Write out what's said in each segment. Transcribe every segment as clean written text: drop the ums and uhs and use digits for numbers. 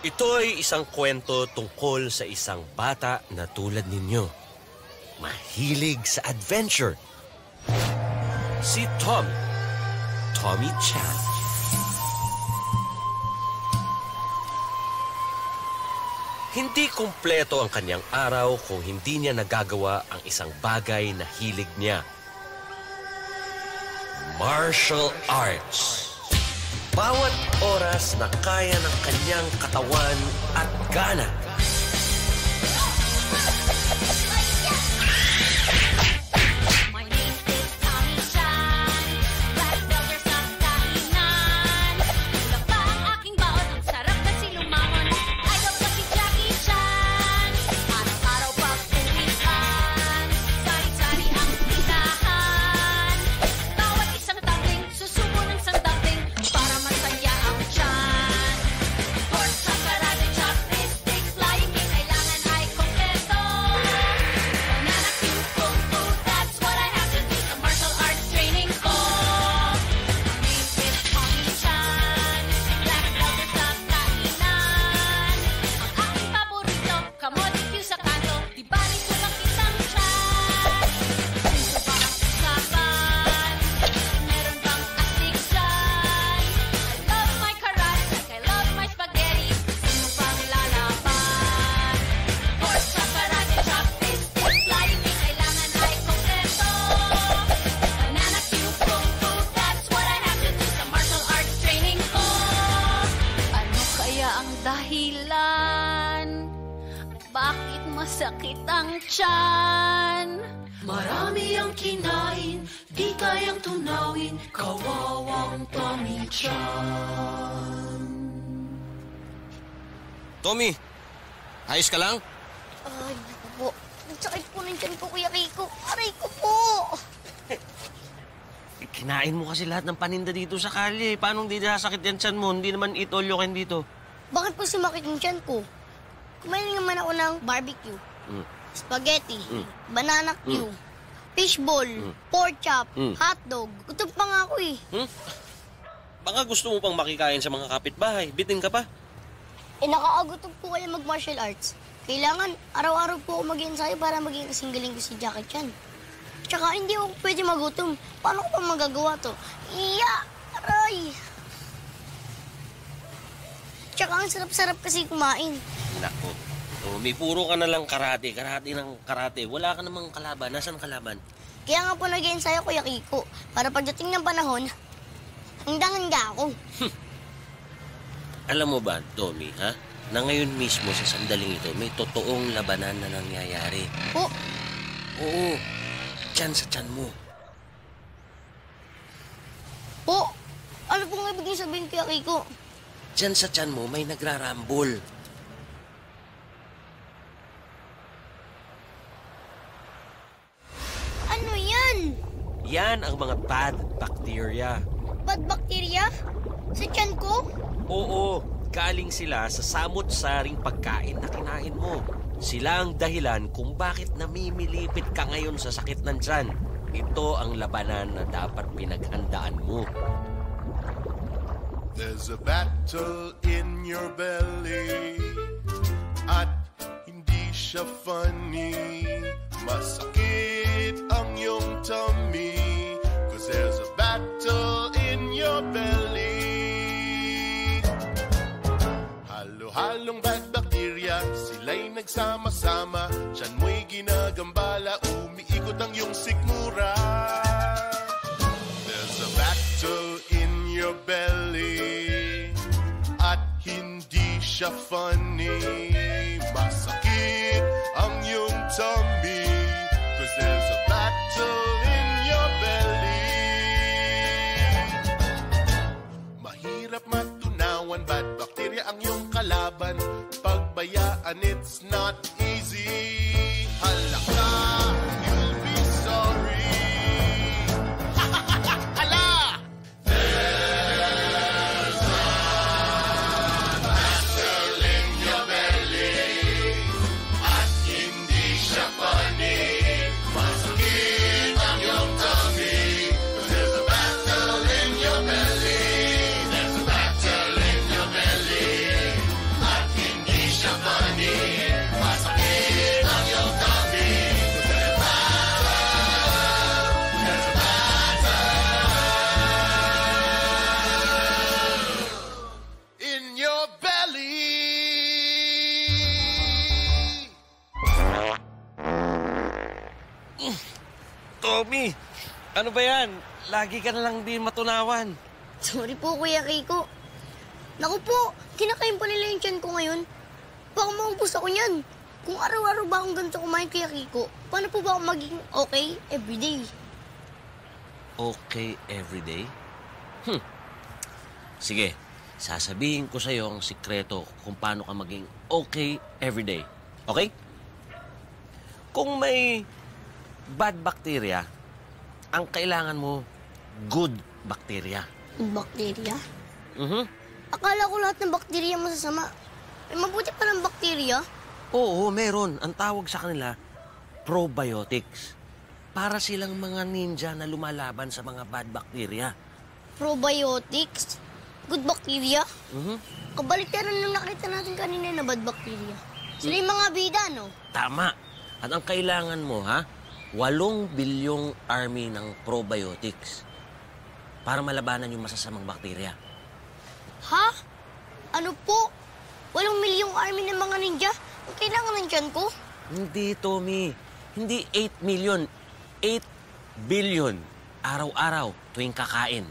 Ito'y isang kwento tungkol sa isang bata na tulad ninyo. Mahilig sa adventure. Si Tommy Chan. Hindi kumpleto ang kanyang araw kung hindi niya nagagawa ang isang bagay na hilig niya. Martial arts. Bawat oras na kaya ng kanyang katawan at gana. My name is Tommy Chan. Black belt sa kainan. Kulang pa ang aking baon. Ang sarap kasi lumangon. Idol ko si Jackie Chan. Araw-araw pag-uwian. Sari-sari ang tinahan. Bawat isang tabling, susubo ng sandabling para masaya ang tiyan. Pork chop, karate chop, mystic, flying kick, kailangan ay kompleto. Banana cue, kung fu, that's what I have to do sa martial arts training ko. My name is Tommy Chan. Black belt sa kainan. Ang aking paborito, kamote cue sa kanto. Di ba rito lang isang tiyan? Sino ba ang usapan? Meron bang astig dyan? I love my karate like I love my spaghetti. Sino bang lalaban? Pork chop, karate chop, mystic, flying kick, kailangan ay kompleto. Banana cue, kung fu, that's what I have to do sa martial arts training ko. Ano kaya ang dahilan? Bakit masakit ang tiyan? Marami ang kinain, di kayang tunawin, kawawang Tommy Chan. Tommy, ayos ka lang? Ay, naku po. Nagsakit po ng tiyan ko, Kuya Rico. Aray ko po. Kinain mo kasi lahat ng paninda dito sa kalye. Paano hindi nasakit yan tiyan mo? Hindi naman eat all you can dito. Bakit po sumakit yung tiyan ko? Kumain naman ako ng barbecue, spaghetti, banana cue, fishball, pork chop, hotdog. Gutom pa nga ako eh. Baka gusto mo pang makikain sa mga kapitbahay. Bitin ka pa. Nakaagutom po kayo mag-martial arts. Kailangan araw-araw po ako mag-ensayo para maging kasing galing ko si Jackie Chan. Tsaka hindi ako pwede magutom. Paano ko pa magagawa to? Iya! Aray! Tsaka ang sarap-sarap kasi kumain. Nako. Tommy, puro ka na lang karate. Karate ng karate. Wala ka namang kalaban. Nasaan kalaban? Kaya nga po nag-ensayo, Kuya Kiko. Para pagdating ng panahon, hanggang-hangga ako. Alam mo ba, Tommy, ha? Na ngayon mismo sa sandaling ito, may totoong labanan na nangyayari. Po, Oo. Tiyan sa tiyan mo. po. Ano pong ibig niyo sabihin, Kuya Kiko? Diyan sa tiyan mo, may nagrarambol. Ano yan? Yan ang mga bad bacteria. Bad bacteria? Sa tiyan ko? Oo, galing sila sa samot-saring pagkain na kinain mo. Sila ang dahilan kung bakit namimilipit ka ngayon sa sakit ng tiyan. Ito ang labanan na dapat pinaghandaan mo. There's a battle in your belly at hindi siya funny. Masakit ang iyong tummy 'cause there's a battle in your belly. Halo-halong bad bacteria, sila'y nagsama-sama. Tiyan mo'y ginagambala, umiikot ang iyong sikmura. There's a battle in your belly at hindi siya funny. Masakit ang iyong tummy 'cause there's a battle in your belly. Mahirap matunawan, bad bacteria ang iyong kalaban. Pagbayaan, it's not easy. Halaka, you'll be sorry. Hala! There's a battle in your belly at hindi siya pa Ano ba yan? Lagi ka na lang din matunawan. Sorry po, Kuya Kiko. Naku po, kinakain pa nila yung tiyan ko ngayon. Baka maubos ako niyan. Kung araw-araw ba akong ganito kumain, Kuya Kiko, paano po ba ako magiging okay everyday? Okay everyday? Sige, sasabihin ko sa'yo ang sikreto kung paano ka maging okay everyday. Okay? Kung may bad bacteria, ang kailangan mo, good bacteria. Bakterya? Mhm. Akala ko lahat ng bakterya masasama. May mabuti pa ng bakterya. Oo, meron. Ang tawag sa kanila, probiotics. Para silang mga ninja na lumalaban sa mga bad bacteria. Probiotics? Good bacteria? Mhm. Kabaliktaran nung nakita natin kanina na bad bacteria. Sila yung mga bida, no? Tama. At ang kailangan mo, 8 bilyong army ng probiotics para malabanan yung masasamang bakterya. Ha? Ano po? 8 milyong army ng mga ninja? Ang kailangan ng tiyan ko? Hindi, Tommy. Hindi 8 million. 8 billion. Araw-araw tuwing kakain.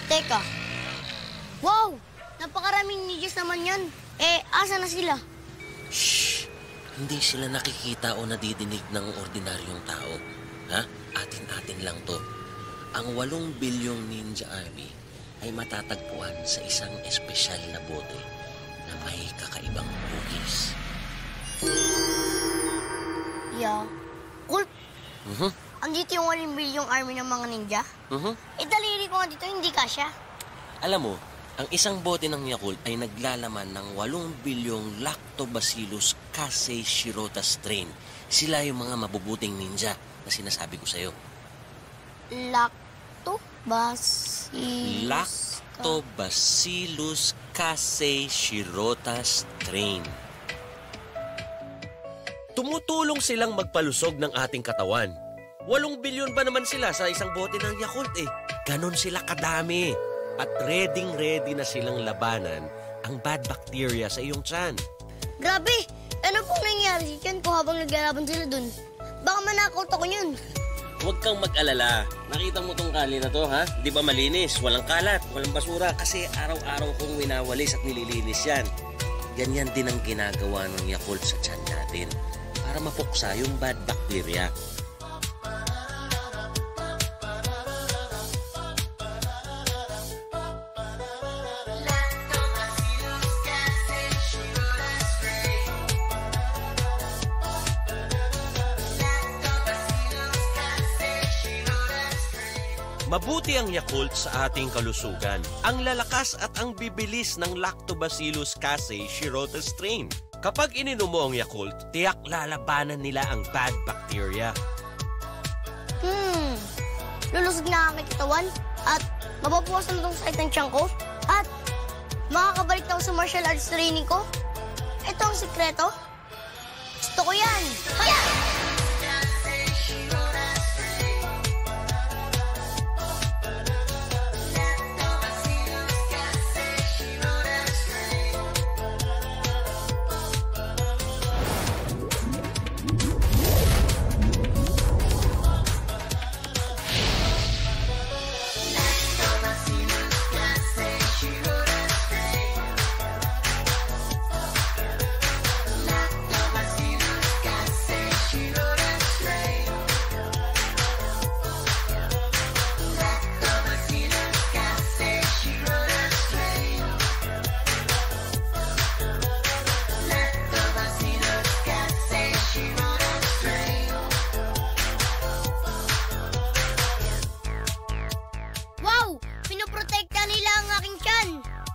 Teka. Wow! Napakaraming ninjas naman yan. Asa na sila? Shh! Hindi sila nakikita o nadidinig ng ordinaryong tao. Atin-atin lang to. Ang 8 bilyong ninja army ay matatagpuan sa isang espesyal na bote na may kakaibang hugis. Yeah. Cool. Mhm. Andito yung 8 bilyong army ng mga ninja. Mhm. Daliri ko nga dito, hindi kasya. Alam mo, ang isang bote ng Yakult ay naglalaman ng 8 bilyong Lactobacillus casei shirota strain. Sila yung mga mabubuting ninja na sinasabi ko sa'yo. Lactobacillus casei shirota strain. Tumutulong silang magpalusog ng ating katawan. 8 bilyon ba naman sila sa isang bote ng Yakult eh. Ganon sila kadami. At ready na silang labanan ang bad bacteria sa iyong tiyan. Grabe! Ano pong nangyari sa tiyan ko habang naglalaban sila dun? Baka manakaut ako yun. Huwag kang mag-alala. Nakita mo tong kali na to, Di ba malinis? Walang kalat, walang basura. Kasi araw-araw kong winawalis at nililinis yan. Ganyan din ang ginagawa ng Yakult sa tiyan natin para mapuksa yung bad bacteria. Mabuti ang Yakult sa ating kalusugan. Ang lalakas at ang bibilis ng Lactobacillus casei shirota strain. Kapag ininom mo ang Yakult, tiyak lalabanan nila ang bad bacteria. Lulusog na ang aking katawan at mababawasan na itong sakit ng tiyan ko at makakabalik na ako sa martial arts training ko. Ito ang sikreto. Gusto ko yan. Haya!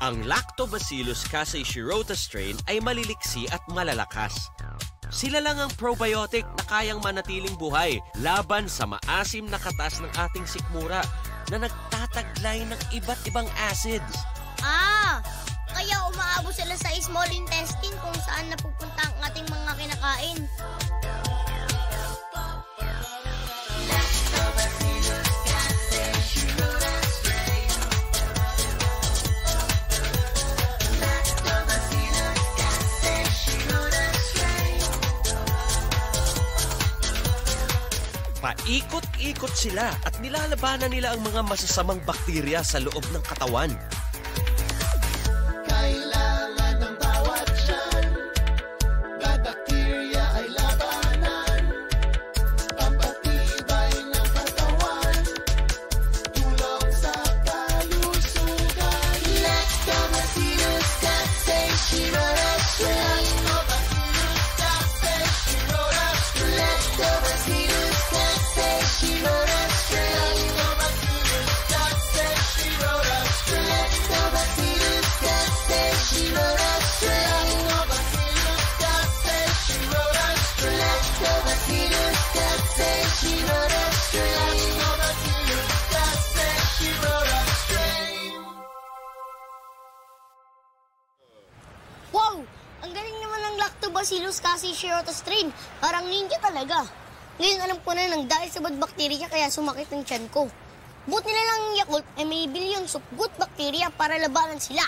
Ang Lactobacillus casei shirota strain ay maliliksi at malalakas. Sila lang ang probiotic na kayang manatiling buhay laban sa maasim na katas ng ating sikmura na nagtataglay ng iba't ibang acids. Kaya umaabot sila sa small intestine kung saan napupunta ang ating mga kinakain. Paikot-ikot sila at nilalabanan nila ang mga masasamang bakterya sa loob ng katawan. Kailangan ng bawat tiyan, bad bacteria ay labanan. Pampatibay ng katawan, tulong sa kalusugan. Lactobacillus casei shirorostrum. Lactobacillus casei shirorostrum. Lactobacillus casei shirorostrum. Lactobacillus casei shirorostrum. Lactobacillus casei shirorostrum. Lactobacillus casei shirorostrum. Lactobacillus casei shirorostrum. Lactobacillus casei shirorostrum. Wow! Ang galing naman ng Lactobacillus casei shirotostrin. Parang ninja talaga. Ngayon alam ko na nang dahil sa bad bacteria kaya sumakit ang tiyan ko. Buti na lang ang Yakult ay may billions of good bacteria para labanan sila.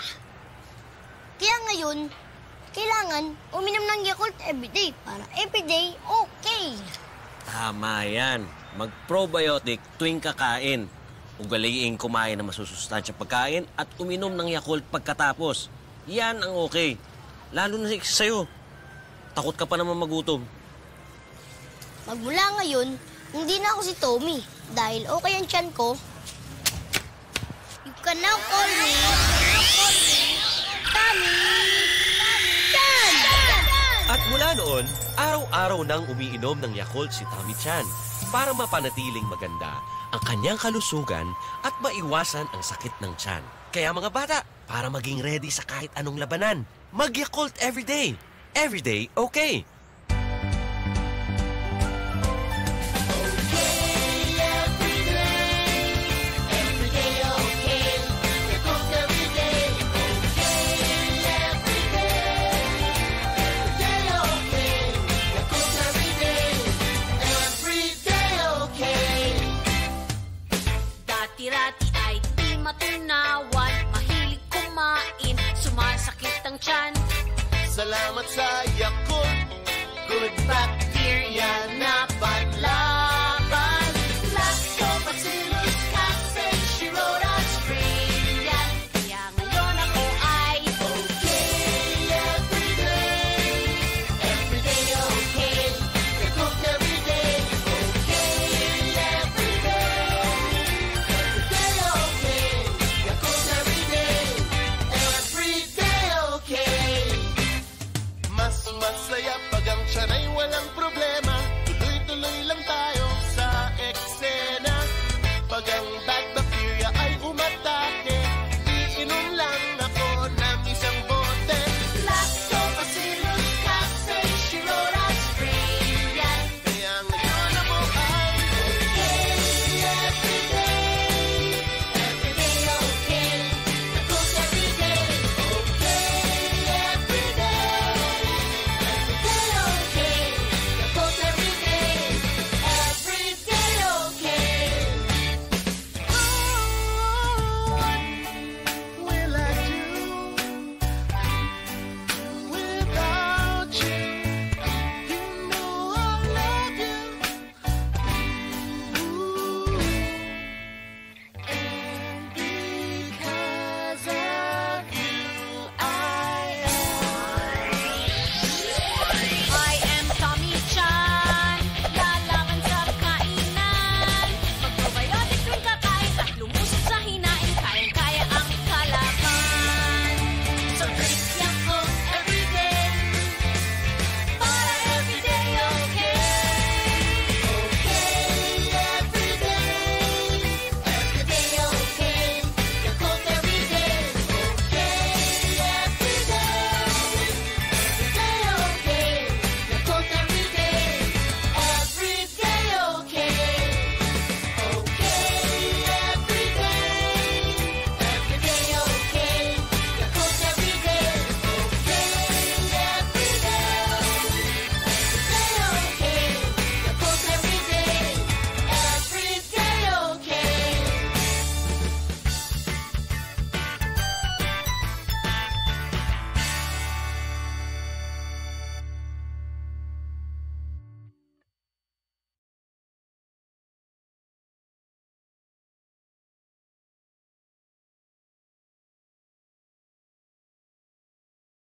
Kaya ngayon, kailangan uminom ng Yakult everyday para everyday okay. Tama yan. Mag-probiotic tuwing kakain. Ugaliin kumain ng masusustansyang pagkain at uminom ng Yakult pagkatapos. Yan ang okay. Lalo na sa'yo. Takot ka pa naman magutom. Magmula ngayon, hindi na ako si Tommy dahil okay ang tiyan ko. You can now call me Tommy Chan! At mula noon, araw-araw nang umiinom ng Yakult si Tommy Chan para mapanatiling maganda ang kanyang kalusugan at maiwasan ang sakit ng tiyan. Kaya mga bata, para maging ready sa kahit anong labanan, mag-Yakult everyday. Everyday, okay. Dati-rati ay di matunawan, mahilig kumain, sumasakit ang tiyan. Salamat sa Yakult, good bacteria.